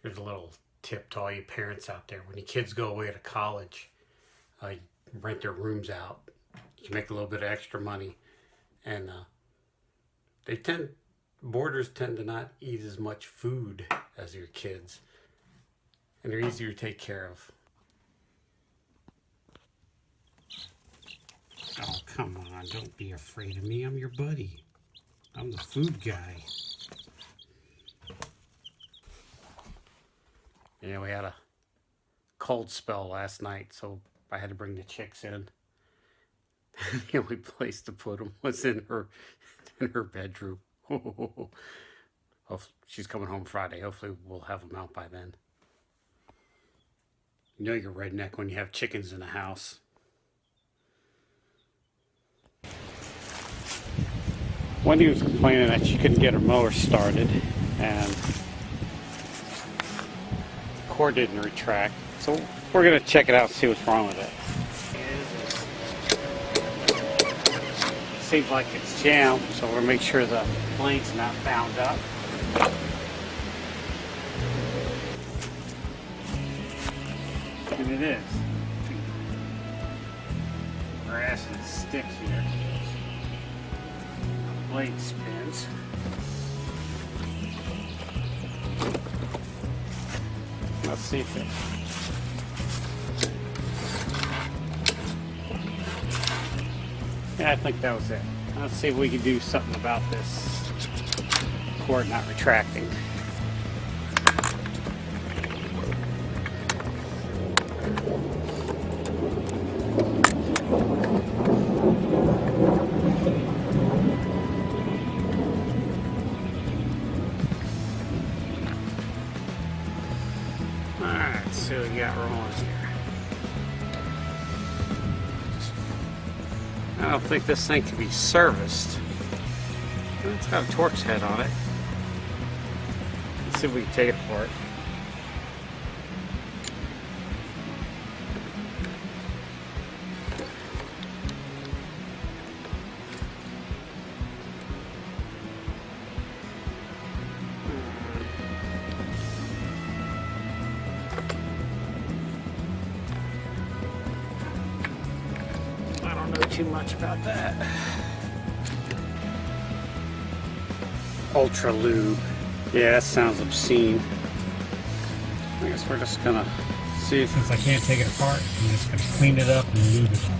Here's a little tip to all you parents out there. When your kids go away to college, you rent their rooms out. You make a little bit of extra money. And boarders tend to not eat as much food as your kids. And they're easier to take care of. Oh, come on. Don't be afraid of me. I'm your buddy. I'm the food guy. Yeah, we had a cold spell last night, so I had to bring the chicks in. The only place to put them was in her bedroom. She's coming home Friday. Hopefully we'll have them out by then. You know you're redneck when you have chickens in the house. Wendy was complaining that she couldn't get her mower started, and the cord didn't retract. So we're going to check it out and see what's wrong with it. Seems like it's jammed, so we're going to make sure the blade's not bound up. And it is. Grass and sticks here. The blade spins. Let's see if it... Yeah, I think that was it. Let's see if we can do something about this cord not retracting. Alright, let's see what we got rolling here. I don't think this thing can be serviced. It's got a Torx head on it. Let's see if we can take it apart. I don't know too much about that. Ultra lube. Yeah, that sounds obscene. I guess we're just gonna see if... Since I can't take it apart, I'm just gonna clean it up and lube it up.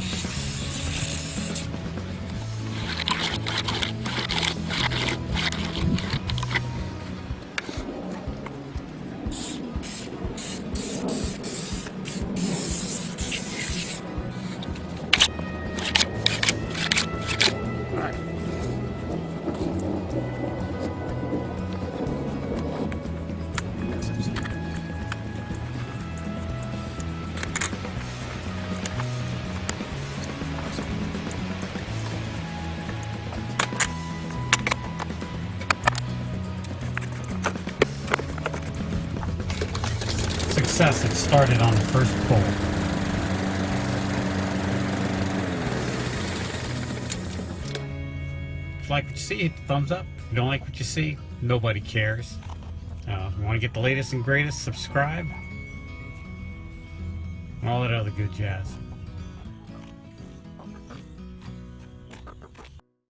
Success, it started on the first pull. If you like what you see, hit the thumbs up. If you don't like what you see, nobody cares. If you want to get the latest and greatest, subscribe. And all that other good jazz.